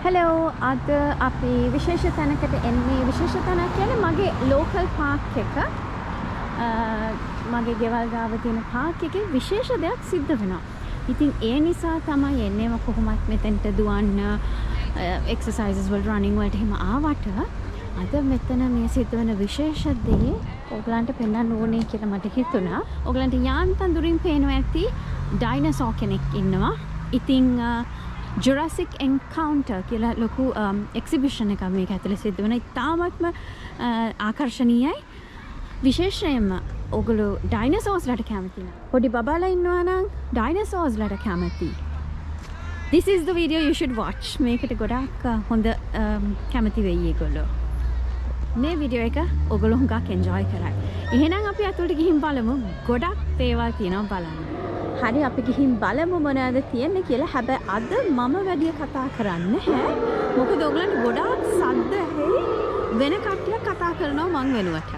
Hello, අද අපි විශේෂ තැනකට එන්නේ. විශේෂ තැනක් කියන්නේ මගේ local park එක. මගේ ගෙවල් ගාව තියෙන park එකේ විශේෂ දෙයක් සිද්ධ වෙනවා. ඉතින් ඒ නිසා තමයි එන්නේ. මම කොහොමත් මෙතෙන්ට දුවන්න exercises වල running වලට එහෙම ආවට අද මෙතන මේ සිද්ධ වෙන විශේෂ දේ ඔයගලන්ට පෙන්වන්න ඕනේ කියලා මට හිතුණා. ඔයගලන්ට යාන්තම් දුරින් පේනවා ඇති dinosaur කෙනෙක් ඉන්නවා. ඉතින් Jurassic Encounter කියලා ලොකු එක්සිබිෂන් එකක් මේක ඇතුලේ සිද්ධ වෙන. ඉතාමත්ම ආකර්ෂණීයයි. විශේෂයෙන්ම ඔයගොල්ලෝ dinosaurs වලට කැමති නම් පොඩි බබාලා ඉන්නවා නම් dinosaurs වලට කැමති. This is the video you should watch. මේකට ගොඩාක් හොඳ කැමති වෙයි ඒගොල්ලෝ. මේ වීඩියෝ එක ඔයගොල්ලෝ හුඟක් enjoy කරයි. එහෙනම් අපි අතුලට ගිහින් බලමු. ගොඩක් දේවල් තියෙනවා බලන්න. හරි අපි ගිහින් බලමු මොනවද තියෙන්නේ කියලා. හැබැයි අද මම වැඩි කතා කරන්නේ නැහැ. මොකද ඔයගලන්ට ගොඩාක් සද්ද ඇහි වෙන කට්ටියක් කතා කරනවා මං වෙනුවට.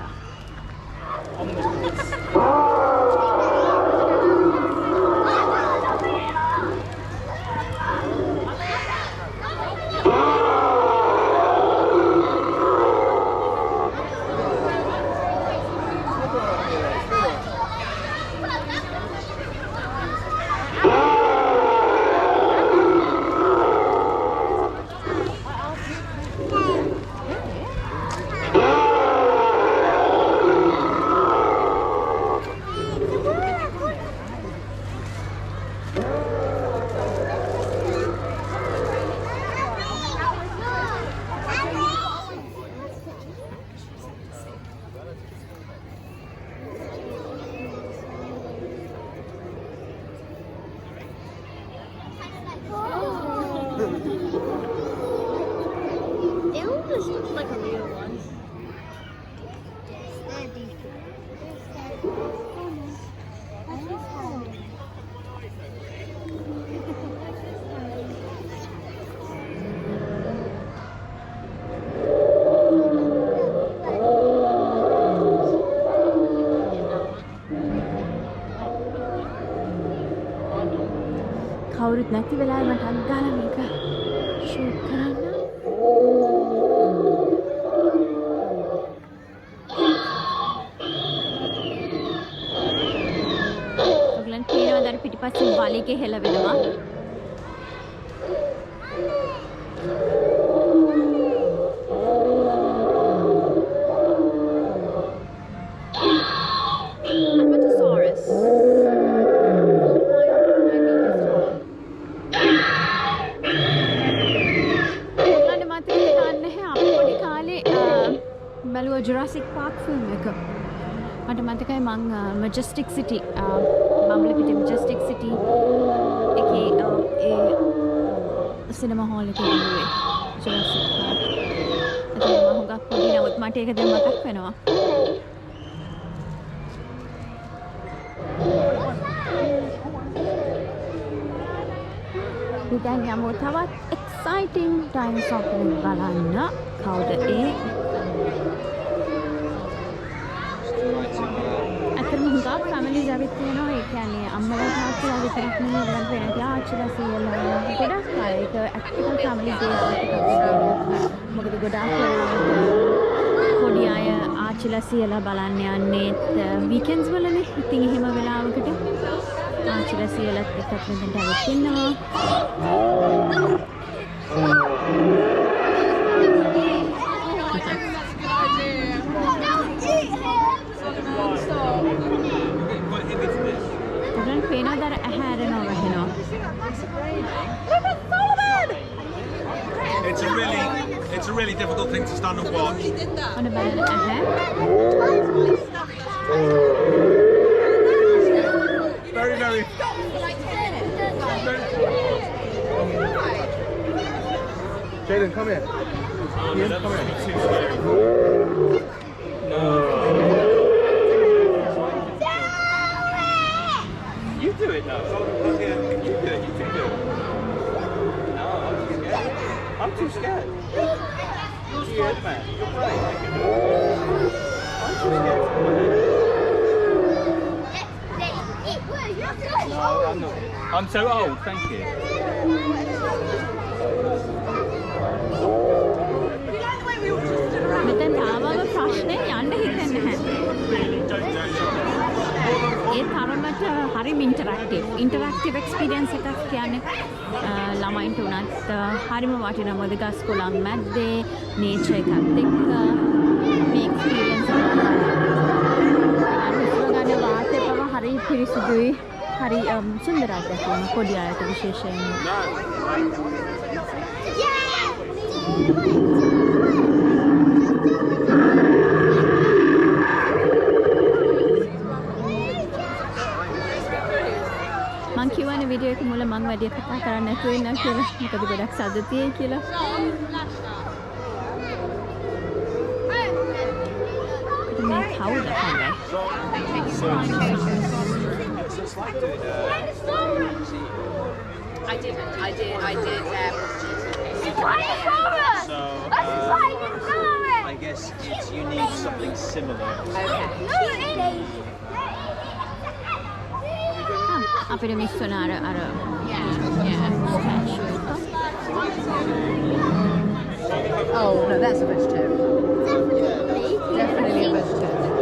It almost looks like a real one. කවුරුත් නැති වෙලාවෙ මට අත්ගාලා මේක ෂූට් කරන්න. ඔයගලන් පේනවද අර පිටිපස්සෙන් වලිගේ හෙලවෙනවා. Albertosaurus. බලුවා Jurassic Park film එක. මට මතකයි මං Majestic City Bambalapitiya Majestic City එකේ ඒ සිනමා හෝල් එකේ බලුවේ Jurassic Park. ඒක මම හුඟක් පොඩි නමුත් මට ඒක දැන් මතක් වෙනවා. ඉතින් යමු තවත් exciting dinosaur කෙනෙක් බලන්න. කවුද ඒ? අතරම හුඟක් families ඇවිත් තියෙනවා. ඒ කියන්නේ අම්මලා තාත්තලා විතරක් නෙවෙයි ඔයගලන්ට වෙන ආච්චිලා සීයලා ගොඩක් අය. ඒක ඇක්ටිවල් family day එකක්. මොකද ගොඩාක් පොඩි අය ආච්චිලා සීයලා බලන්න යන්නේ weekends වලනේ. ඉතින් එහෙම වෙලාවකට ආච්චිලා සීයලාත් එක්ක මෙතනට ඇවිත් ඉන්නවා. It's a really difficult thing to stand and watch. On a bed, Very, very. Jaden, come here. Ian, come here. You do it now. You do it. You do it. No, I'm too scared. You're scared, man. You're playing. I'm too scared. No, I'm not. I'm so old. Thank you. Interactive experience එකක් කියන්නේ ළමයින්ට උනත් හරිම වටිනවා මොකද ගස් කොළන් මැද්දේ nature එකත් එක්ක මේ එක්ස්පීරියන්ස් එක ගන්න වාතය පවා හරි පිරිසිදුයි හරි සුන්දර අත්දැකීමක් පොඩි අයට විශේෂයෙන් මං කියවනේ වීඩියෝ එක මුල මං වැඩි කතා කරන්න නැතුව ඉන්නවා කියලා. මොකද ගොඩක් සද්ද තියෙයි කියලා. මේ කවුද හොඳයි? I did. So, I guess you need something similar. අපිට මිස් වුණ අර Oh, no, that's a vegetarian. Definitely a vegetarian.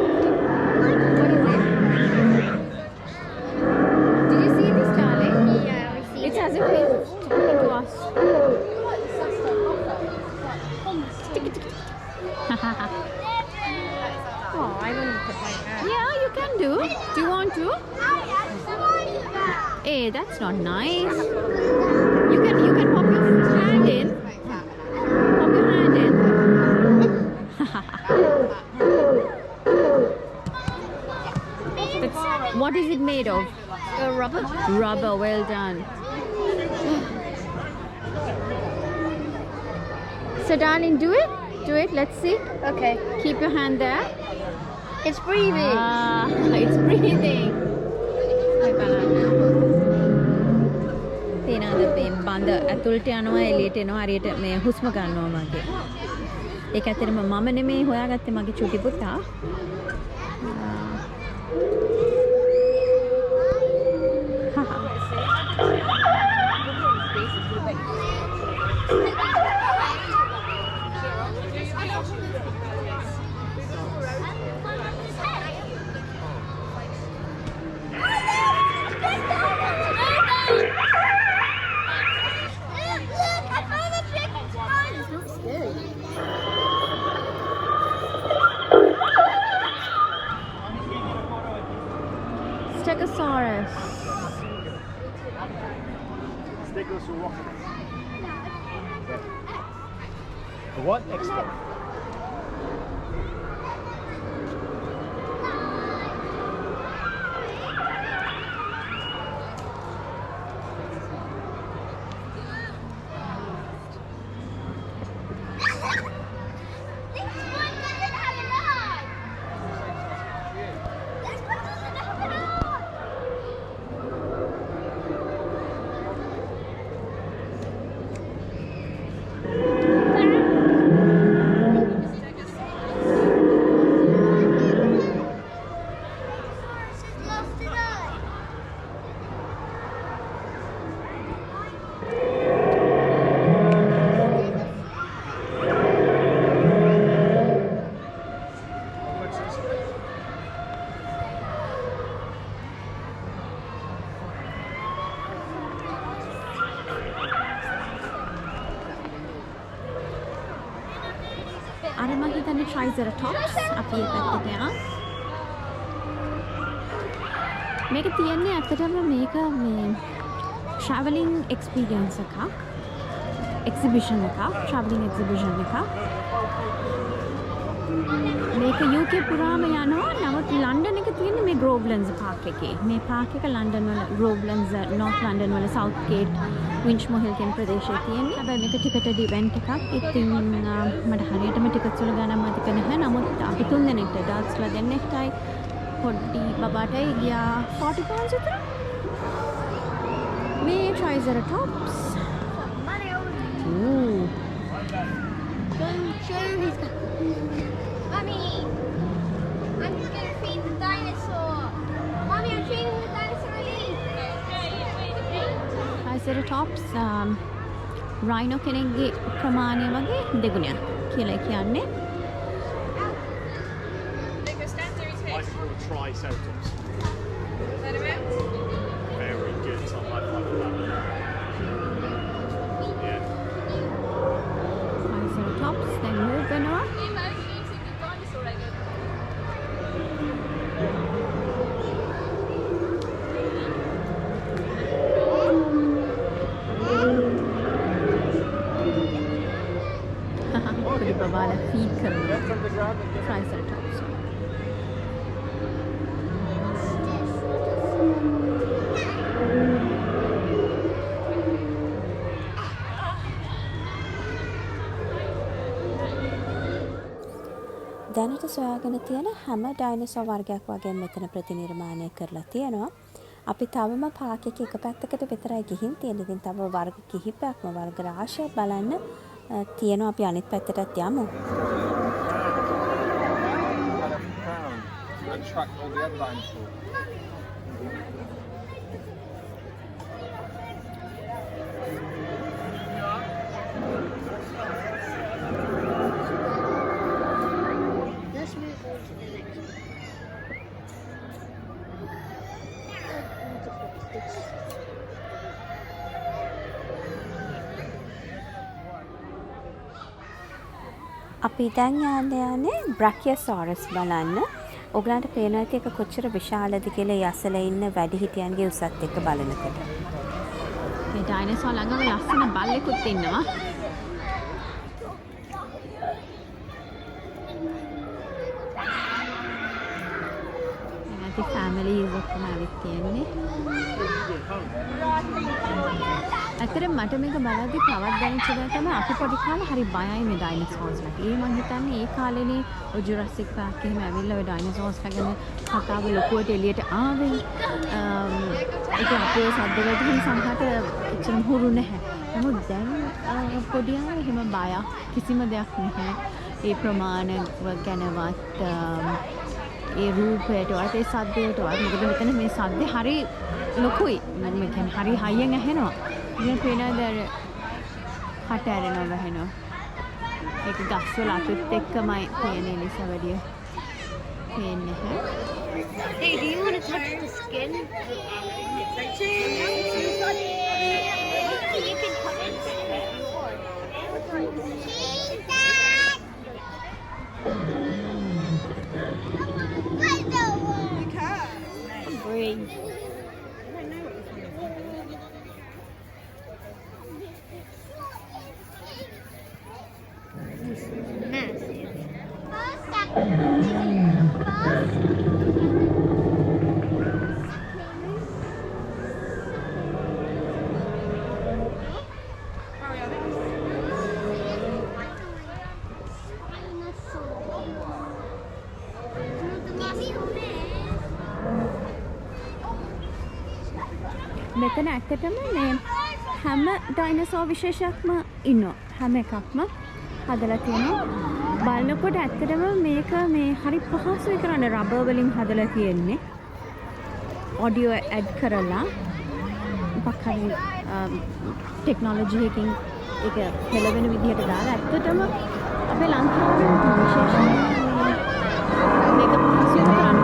Did you see this, darling? yeah, we see. It's as if it's talking to us. Oh, I want to put my hand. Yeah, you can do. Do you want to? Hey, that's not nice. You can pop your hand in. Pop your hand in. What is it made of? Rubber. Rubber, well done. So darling, do it. Do it. Let's see. Okay. Keep your hand there. It's breathing. Ah, it's breathing. තේනද මේ බඳ ඇතුළට යනවා එළියට එනවා හරියට මේ හුස්ම ගන්නවා මගේ. ඒක ඇත්තටම මම නෙමෙයි හොයාගත්තේ මගේ චුටි පුතා. Stegosaurus. Stegosaurus. The what? Expo. අර මම හිතන්නේ Triceratops අපි ඒ පැත්තට යනවා. මේක තියන්නේ ඇත්තටම මේක මේ travelling experience එකක්. exhibition එකක්, travelling exhibition එකක්. මේක UK පුරාම යනවා. නමුත් ලන්ඩන් එක තියෙන්නේ මේ Grovelands පාක් එකේ. මේ පාක් එක ලන්ඩන් වල Grovelands North London වල Southgate වින්ච්මෝහිල් කියන ප්‍රදේශයේ තියෙන්නේ. හැබැයි මේක ටිකටඩ් ඉවෙන්ට් එකක්. ඉතින් මට හරියටම ටිකට්ස් වල ගණන් මතක නැහැ. නමුත් අපි තුන් දෙනෙක්ට ඩාක්ස්ලා දෙන්නෙක්ටයි පොඩි බබාටයි ගියා 40 pounds විතර. මේ Triceratops. Ooh. Show his. Mommy, I'm just gonna feed the dinosaur. Mommy, I'm feeding the dinosaur leaf. Triceratops rhino කෙනෙක්ගේ ප්‍රමාණය වගේ දෙගුණයක් කියලා කියන්නේ. Like a Triceratops. Triceratops දැන් move වෙනවා. පොඩි බබාලා feed කරනවා. Triceratops. දැනට සොයාගෙන තියෙන හැම ඩයිනසෝර් වර්ගයක් වගේ මෙතන ප්‍රතිනිර්මාණය කරලා තියෙනවා. අපි තවම පාක් එකේ එක පැත්තකට විතරයි ගිහින් තියෙන්නේ. ඉතින් තව වර්ග කිහිපයක්ම වර්ග රාශියක් බලන්න තියෙනවා. අපි අනිත් පැත්තටත් යමු. And track all the other dinosaurs. Let's move on to the next one. අපි දැන් යන්නේ බ්‍රැකියසොරස් බලන්න. ඔයගලන්ට පේනවා ඇති එක කොච්චර විශාලද කියලා ඒ අසල ඉන්න වැඩිහිටියන්ගේ උසත් එක්ක බලනකොට. මේ ඩයිනසෝර් ළඟම ලස්සන බල්ලෙකුත් ඉන්නවා. නැති ෆැමිලීස් ඔක්කොම ඇවිත් තියෙන්නේ. ඇත්තටම මට මේක බලද්දි තවත් දැනෙච්ච දේ තමයි අපි පොඩි කාලේ හරි බයයි මේ ඩයිනසෝර්ස්ලා. ඒ මං හිතන්නේ ඒ කාලේනේ ඔය ජුරාසික් පාක් එහෙම ඇවිල්ලා ඔය ඩයිනසෝර්ස්ලා ගැන කතාව ලොකුවට එළියට ආවේ. ඒක අපේ සද්දවලට හිම සමහරට එච්චරම හුරු නැහැ. නමුත් දැන් පොඩි අය එහෙම බයක් කිසිම දෙයක් නැහැ. ඒ ප්‍රමාණ ගැනවත් ඒ රූපයට වට ඒ සද්දයට වට මොකද මෙතන මේ සද්ද හරි ලොකුයි. මම කියන්නේ හරි හයියෙන් ඇහෙනවා. ඉතින් පේනවාද හට ඇරෙනවා වැහෙනවා. ඒක ගස්වල අතුත් එක්කමයි පේන්නේ නිසා වැඩිය පේන්නේ නැහැ. Hey, do you want to touch the skin? You can touch the skin. Breathe. මෙතන ඇත්තටම මේ හැම ඩයිනසෝර් විශේෂයක්ම ඉන්නවා. හැම එකක්ම හදලා තියෙනවා. බලනකොට ඇත්තටම මේක මේ හරි පහසුයි කරන්න රබර් වලින් හදලා තියෙන්නේ. ඔඩියෝ ඇඩ් කරලා මොකක් හරි ටෙක්නොලොජි එකකින් ඒක හෙලවෙන විදිහට දාලා ඇත්තටම අපේ ලංකාවේ විශේෂයෙන් මේක පහසුයි කරන්න.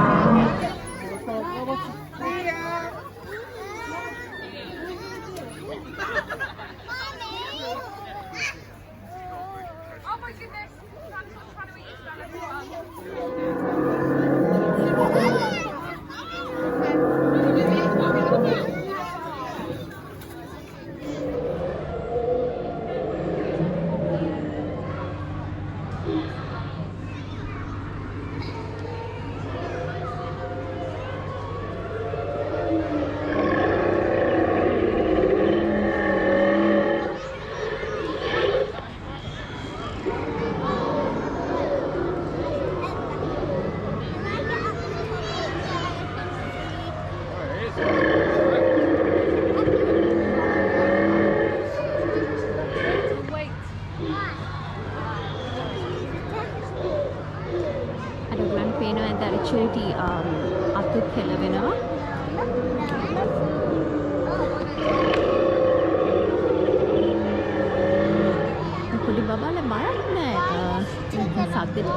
Charity අතුත් හෙලවෙනවා. පොඩි බබාලා බයක් නෑ. සද්දෙට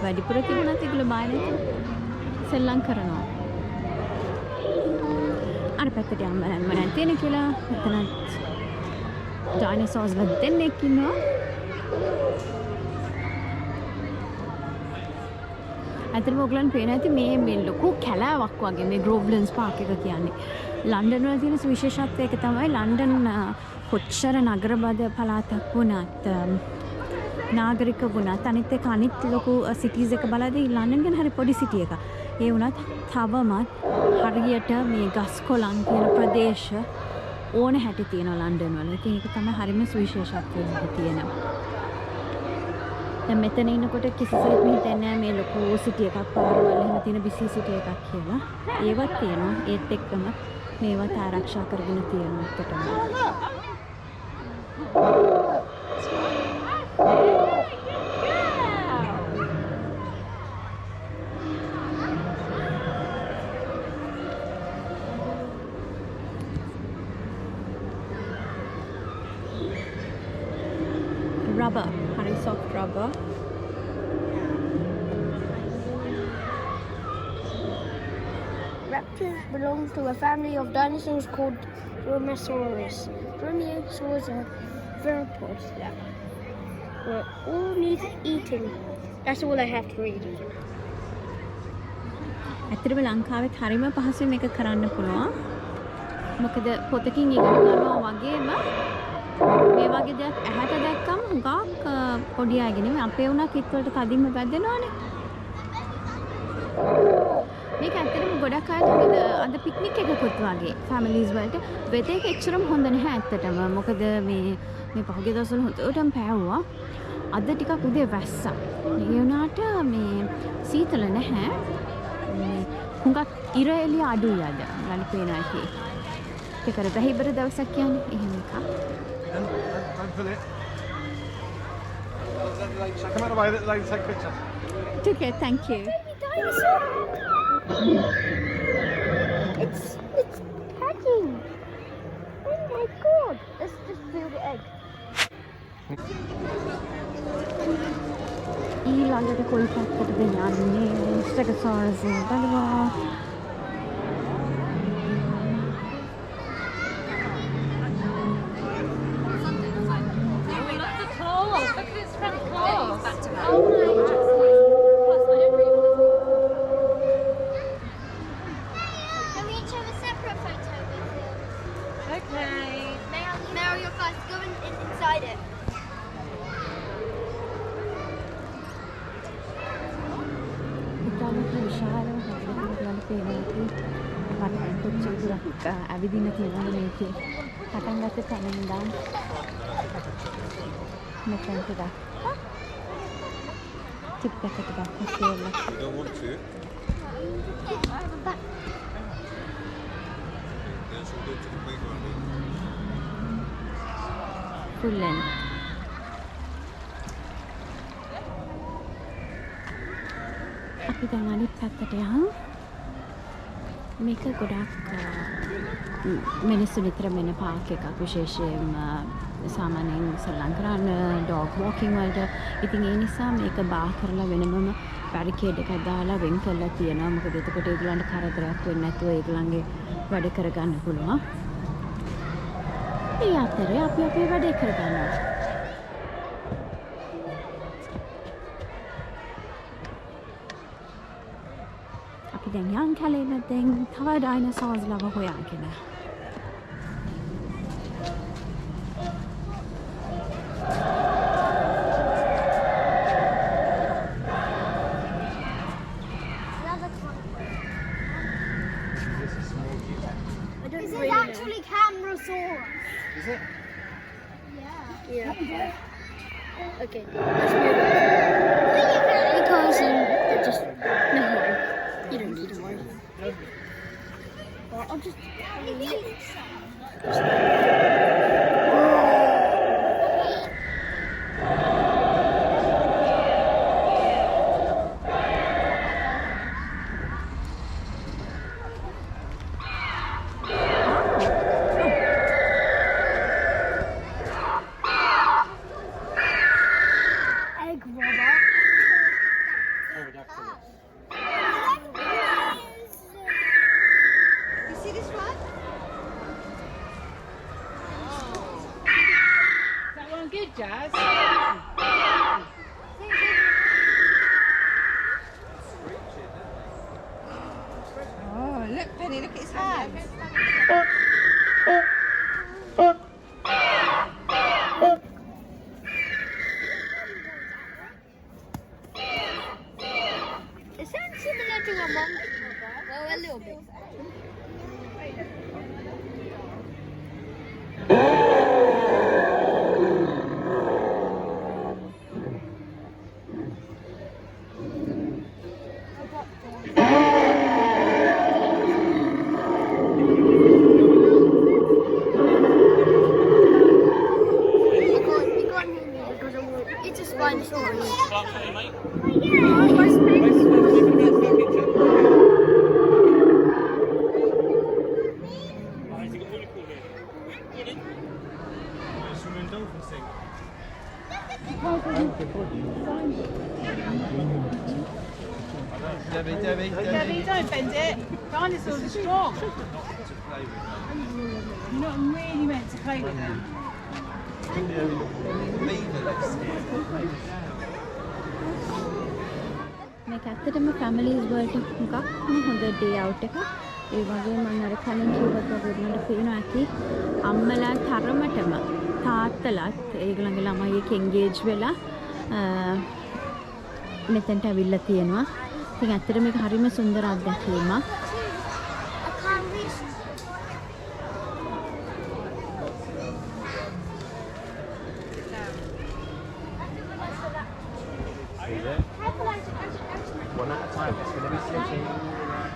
වැඩිපුර තිබුණත් ඒගොල්ලෝ බය නැතුව සෙල්ලම් කරනවා. අර පැත්තට යන්න නෑ තියෙන කියලා. එතනත් ඩයිනෝසෝස්ලා දෙන්නෙක් ඉන්නවා. ඇත්තටම ඔයගලන් පේන ඇති මේ ලොකු කැලෑවක් වගේ මේ ග්‍රෝව්ලන්ස් පාක් එක කියන්නේ. ලන්ඩන් වල තියෙන විශේෂත්වය එක තමයි ලන්ඩන් කොච්චර නගරබද පළාතක් වුණත් නාගරික වුණත් අනිත් එක අනිත් ලොකු සිටිස් එක බලද්දී ලන්ඩන් ගැන හරි පොඩි සිටි එකක්. ඒ වුණත් තවමත් හරියට මේ ගස් කොළන් තියෙන ප්‍රදේශ ඕන හැටි තියෙනවා ලන්ඩන් වල. ඉතින් ඒක තමයි හරිම සුවිශේෂත්වය තියෙනවා. දැන් මෙතන ඉන්නකොට කිසිසේත්ම හිතන්නේ නැහැ මේ ලොකු සිටි එකක් පාරවල් එහෙම තියෙන බිසි සිටි එකක් කියලා. ඒවත් තියෙනවා. ඒත් එක්කම මේවත් ආරක්ෂා කරගෙන තියෙනවා එකටම. Rubber, very soft rubber. Raptors belong to a family of dinosaurs called Dromaeosaurus. Dromaeosaurs are theropods that were all need eating. That's all I have to read. ඇත්තටම ලංකාවෙත් හරිම පහසුවෙන් මේක කරන්න පුළුවන්. මොකද පොතකින් ඉගෙන ගන්නවා වගේම මේ වගේ දෙයක් ඇහැට දැක්කම හුඟක් පොඩි අයගේ නෙමෙයි අපේ උනා කිත් වලට කදින්ම වැදෙනවානේ. මේක ඇත්තටම ගොඩක් අයට අද පික්නික් එකකුත් වගේ ෆැමිලිස් වලට වෙතේක එච්චරම හොඳ නැහැ ඇත්තටම. මොකද මේ පහුගිය දවස්වල හොඳටම පෑවුවා. අද ටිකක් උදේ වැස්සා. ඒ වුණාට මේ සීතල නැහැ. හුඟක් ඉර එළිය අඩුයි අද. ලලි පේනවා එකේ. ඒක කර බහිබර දවසක් කියන්නේ එහෙම එකක්. Don't pull it. Come out of the way, let the lady take a picture. Okay, thank you. Dinosaur! It's packing! Oh my god! Let's just peel the egg. ඊළඟට කොයි පැත්තටද යන්නේ? ස්ටෙගොසෝරස් බලවා. Can we each have a separate photo with you? Okay. Meryl, you're first. Go inside it. ඉතාලි විශාල හැදෙන්න පේනවා. වටෙන් කොච්චර දුරක් ඇවිදින්න තියෙනවද මේකේ. පටන් ගත්ත තැන ඉඳන් මෙතනට දක්වා ටිප් එකට දක්වා කියලා. You don't want to? Then she'll go to the playground. Full length. අපි දැන් අනිත් පැත්තට යමු. මේක ගොඩක් මිනිස්සු නිතර මෙන පාක් එකක් විශේෂයෙන්ම සාමාන්‍යයෙන් සල්ලං කරන්න ඩොග් වෝකින් වලට. ඉතින් ඒ නිසා මේක බාර් කරලා වෙනමම බැරිකේඩ් එකක් දාලා වෙන් කරලා තියෙනවා. මොකද එතකොට ඒගොල්ලන්ට කරදරයක් වෙන්නේ නැතුව ඒගොල්ලන්ගේ වැඩ කරගන්න පුළුවන්. ඒ අතරේ අපි අපේ වැඩේ කරගන්නවා. අපි දැන් යන් කැලේ මැද්දෙන් තව ඩයිනෝසෝර්ස් ලව හොයාගෙන. This is actually Camarasaurus. Is it? Yeah. Okay, let's move on. Because just never mind. You don't need to worry. Well, I'll just. Egg robot. You see this one? good, Jazz. Oh, look, Penny, look at his hands. It sounds similar to a monkey. Well, a little bit. It's a Spinosaurus. Swimming dolphin sink. Debbie, Debbie, don't bend it. Dinosaurs are strong. You're not really meant to play with them. මේක ඇත්තටම families වලට හුඟක්ම හොඳ day out එකක්. ඒ වගේම මම අර කලින් කිව්වත් වගේ උනට පේනවා ඇති අම්මලා තරමටම තාත්තලාත් ඒගොල්ලන්ගේ ළමයි එක්ක එන්ගේජ් වෙලා මෙතෙන්ට ඇවිල්ලා තියෙනවා. ඉතින් ඇත්තට මේක හරිම සුන්දර අත්දැකීමක්. One at a time. It's going to be switching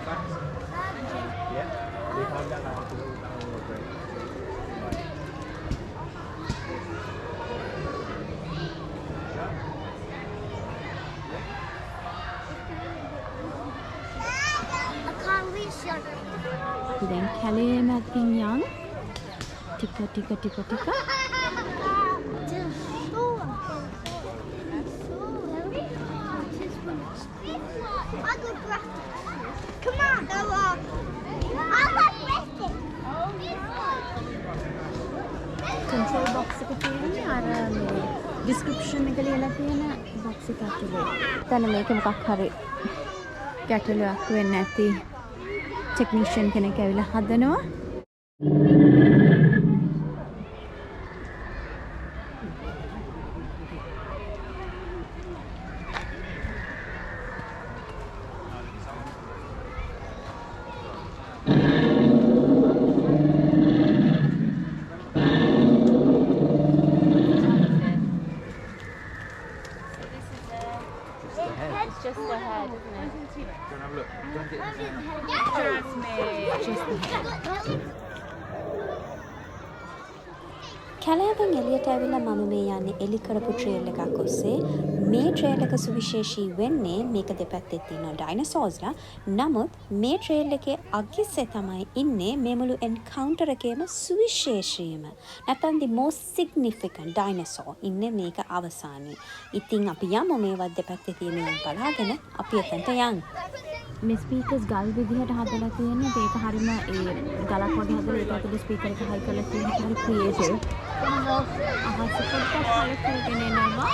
backs. Yeah. We can't get that off the wall. That will break. Right. I can't reach it. දැන් කැලේ මැදින් යන් ටික I got breath. Come on, go on. I got breath. Control box එක තියෙන්නේ අර මේ description එක ලියලා තියෙන බොක්ස් එක ඇතුලේ. දැන් මේක මොකක් හරි ගැටලුවක් වෙන්න ඇති ටෙක්නිෂියන් කෙනෙක් ඇවිල්ලා හදනවා. It's just the head, isn't it? Go and have a look. Go and get කැලෑවෙන් එළියට ඇවිල්ලා මම මේ යන්නේ එලි කරපු ට්‍රේල් එකක් ඔස්සේ. මේ ට්‍රේල් එක සුවිශේෂී වෙන්නේ මේක දෙපැත්තේ තියෙන ඩයිනසෝස්ලා. නමුත් මේ ට්‍රේල් එකේ අගිස්සේ තමයි ඉන්නේ මේ මුළු එන්කවුන්ටර් එකේම සුවිශේෂීම. නැත්නම් the most significant dinosaur ඉන්නේ මේක අවසානයේ. ඉතින් අපි යමු මේවත් දෙපැත්තේ තියෙන බලාගෙන අපි එතනට යමු. මේ ස්පීකර්ස් ගල් විදිහට හදලා තියෙන්නේ ඒක හරිම ඒ ගලක් වගේ හදලා ඒක ඇතුලේ ස්පීකර් එක හයි කරලා තියෙන හරි ක්‍රියේටිව්. අහස පොඩ්ඩක් හයි කරගෙන එනවා.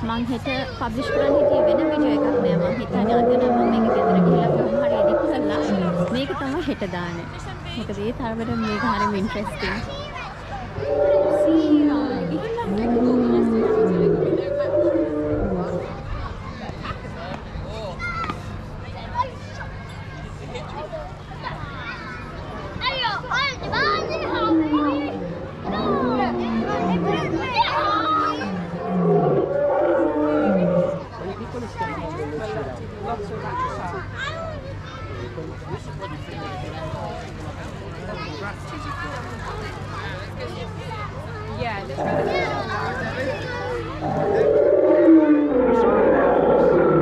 මං හෙට පබ්ලිෂ් කරන්න හිටියේ වෙන වීඩියෝ එකක් නෑ. මං හිතන්නේ අද නම් මම මේක ගෙදර ගිහලා කොහොම හරි එඩිට් කරලා මේක තමයි හෙට දාන්නේ. මොකද ඒ තරමට මේක හරිම interesting.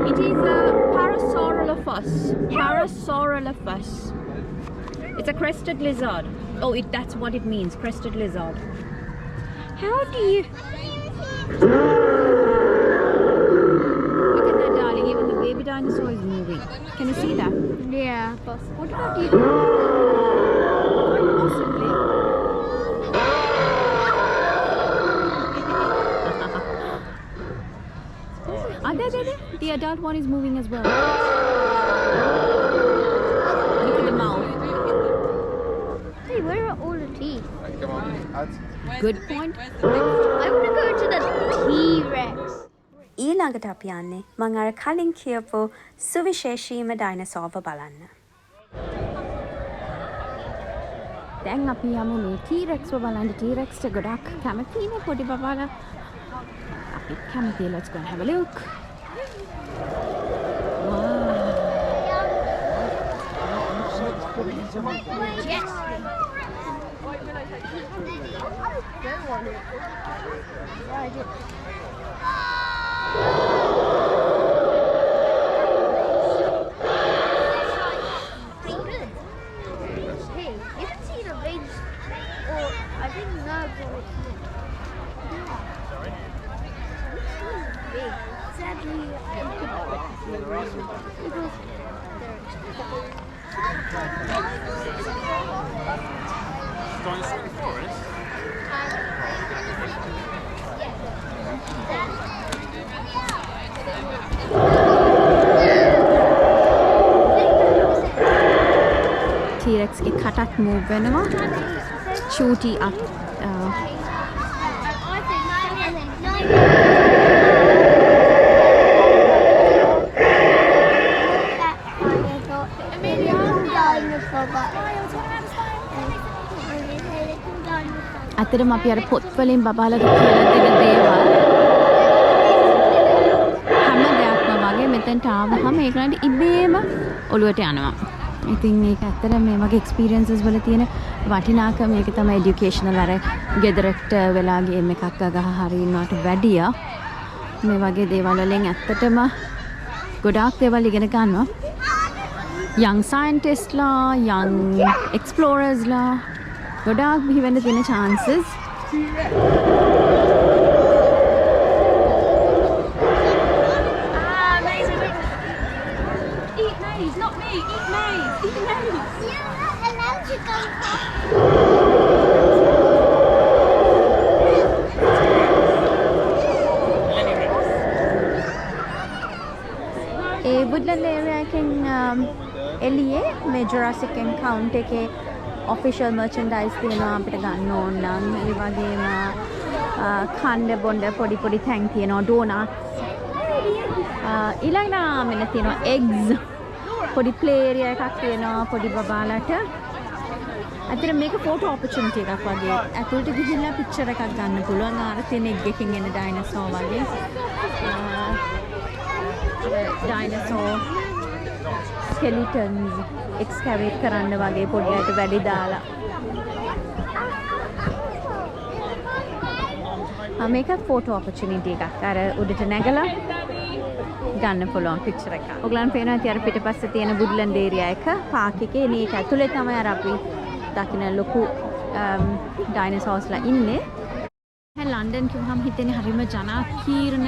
It is a Parasaurolophus. Parasaurolophus. It's a crested lizard. Oh, that's what it means, crested lizard. How do you... Can you see that? Yeah, but What about you? Quite possibly. There. The adult one is moving as well. Look at the mouth. hey, where are all the teeth? Come on, ads. Good point. I want to go to the T-Rex. ඊළඟට අපි යන්නේ මං අර කලින් කියපු සුවිශේෂීම ඩයිනසෝව බලන්න. දැන් අපි යමු මේ T-Rex ව බලන්න. T-Rex ට ගොඩක් කැමතිනේ පොඩි බබාලා. අපි කැමතියි. Let's go and have a look. Yes. Hey, you can see the veins, or I think nerves on its neck. Big. Sadly, Dinosaur Forest? T-Rex ගේ කටත් move වෙනවා. Shooty up. අතරම අපි අර පොත් වලින් බබාලට කියලා දෙන දේවල් හැම දෙයක්ම වගේ මෙතනට ආවහම ඒගොල්ලන්ට ඉබේම ඔළුවට යනවා. ඉතින් මේක ඇත්තට මේ වගේ එක්ස්පීරියන්සස් වල තියෙන වටිනාකම මේක තමයි এডুকেෂනල් අර ගෙදරට වෙලා ගේම් එකක් ගහ හරි ඉන්නවට වැඩිය මේ වගේ දේවල් වලින් ඇත්තටම ගොඩාක් දේවල් ඉගෙන ගන්නවා. young scientistලා, young explorers ලා ගොඩාක් බිහි වෙන්න තියෙන chances. Eat maize, not me. Eat maize. Eat maize. Yeah, allowed to go. A woodland area එකෙන් එළියේ මේ Jurassic Encounter එකේ official merchandise තියෙනවා අපිට ගන්න ඕන නම් ඒ වගේම කණ්ඩ බොණ්ඩ පොඩි පොඩි තැන් තියෙනවා donuts ඊළඟට මෙන්න තියෙනවා eggs පොඩි play area එකක් තියෙනවා පොඩි බබාලට අතන මේක photo opportunity එකක් වගේ ඇතුළට ගිහිල්ලා picture එකක් ගන්න පුළුවන් අර තියෙන egg එකකින් එන dinosaur වගේ dinosaur skeletons excavate කරන්න වගේ පොඩි අයට වැඩි දාලා මේකත් photo opportunity එකක් අර උඩට නැගලා ගන්න පුළුවන් picture එකක්. ඔයගලන් පේනවා ඉතින් අර පිටපස්සේ තියෙන woodland area එක park එකේ මේක ඇතුලේ තමයි අර අපි දකින්න ලොකු dinosaurs ලා ඉන්නේ. ලන්ඩන් කිව්වහම හිතෙන්නේ හරිම ජනාකීර්ණ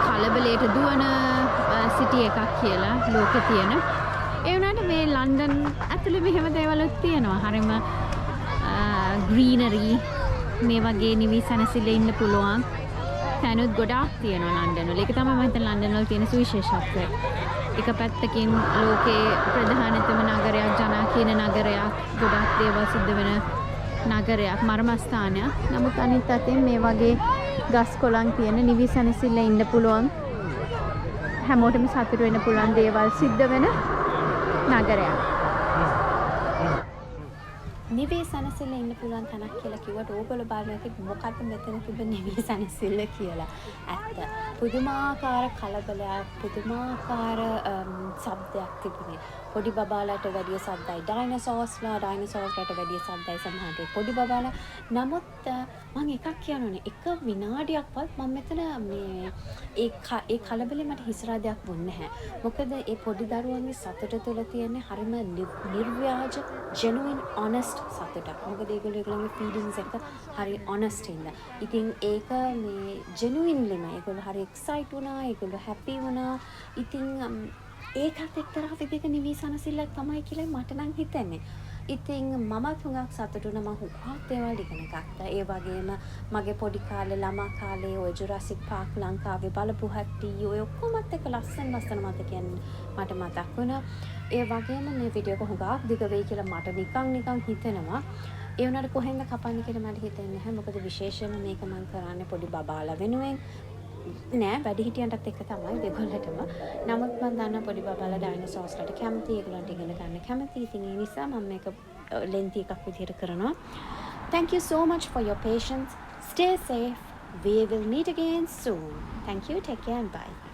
කලබලයට දුවන සිටි එකක් කියලා ලෝකේ තියෙන. ඒ වුණාට මේ ලන්ඩන් ඇතුලේ මෙහෙම දේවල්ුත් තියෙනවා. හරිම greenery මේ වගේ නිවි සැනසෙල්ල ඉන්න පුළුවන්. තැනුත් ගොඩාක් තියෙනවා ලන්ඩන් වල. ඒක තමයි මම හිතන්නේ ලන්ඩන් වල තියෙන සුවිශේෂත්වය. එක පැත්තකින් ලෝකේ ප්‍රධානතම නගරයක් ජනාකීර්ණ නගරයක් ගොඩාක් දේවල් සිද්ධ වෙන නගරයක් මර්මස්ථානයක්. නමුත් අනිත් අතින් මේ වගේ ගස් කොළන් තියෙන නිවි සැනසෙල්ල ඉන්න පුළුවන්. හැමෝටම සතුට වෙන්න පුළුවන් දේවල් සිද්ධ වෙන නගරයක්. නිවි සැනසෙල්ල ඉන්න පුළුවන් තැනක් කියලා කිව්වට ඕගොල්ලෝ බලනකොට මොකක්ද මෙතන තිබෙන නිවි සැනසෙල්ල කියලා. ඇත්ත. පුදුමාකාර කලබලයක්, පුදුමාකාර ශබ්දයක් තිබුණේ. පොඩි බබාලට වැඩිය සද්දයි ඩයිනසෝස්ලා, ඩයිනසෝස්ලාට වැඩිය සද්දයි සමහරට පොඩි බබාලා. නමුත් මම එකක් කියනෝනේ එක විනාඩියක්වත් මම මෙතන මේ ඒ කලබලෙ මට හිසරාදයක් වුණ නැහැ. මොකද ඒ පොඩි දරුවන්ගේ සතුට තුළ තියෙන හරිම නිර්ව්‍යාජ genuine honest සතුටක්. මොකද ඒගොල්ලෝගේ feelings එක හරි honest ඉඳලා. ඉතින් ඒක මේ genuinelyම ඒගොල්ලෝ හරි excite වුණා, ඒගොල්ලෝ happy වුණා. ඉතින් ඒකත් එක්තරා විදිහක නිවිසනසිල්ලක් තමයි කියලා මට නම් හිතෙන්නේ. ඉතින් මමත් හුඟක් සතුටු වුණා. මම හුඟක් දේවල් ඉගෙන ගත්තා. ඒ වගේම මගේ පොඩි කාලේ ළමා කාලේ ඔය ජුරාසික් පාක් ලංකාවේ බලපු හැටි ඔය ඔක්කොමත් එක්ක ලස්සන මතකයන් මට මතක් වුණා. ඒ වගේම මේ වීඩියෝ එක හුඟක් දිග වෙයි කියලා මට නිකන් හිතෙනවා. ඒ වුණාට කොහෙන්ද කපන්නේ කියලා මට හිතෙන්නේ නැහැ. මොකද විශේෂයෙන්ම මේක මම කරන්නේ පොඩි බබාලා වෙනුවෙන්. නෑ වැඩිහිටියන්ටත් එක්ක තමයි දෙගොල්ලටම. නමුත් මම දන්න පොඩි බබාලා ඩයිනෝසෝස්ලට කැමති, ඒගොල්ලන්ට ඉගෙන ගන්න කැමති. ඉතින් ඒ නිසා මම මේක lengthy එකක් විදිහට කරනවා. Thank you so much for your patience. Stay safe. We will meet again soon. Thank you. Take care and bye.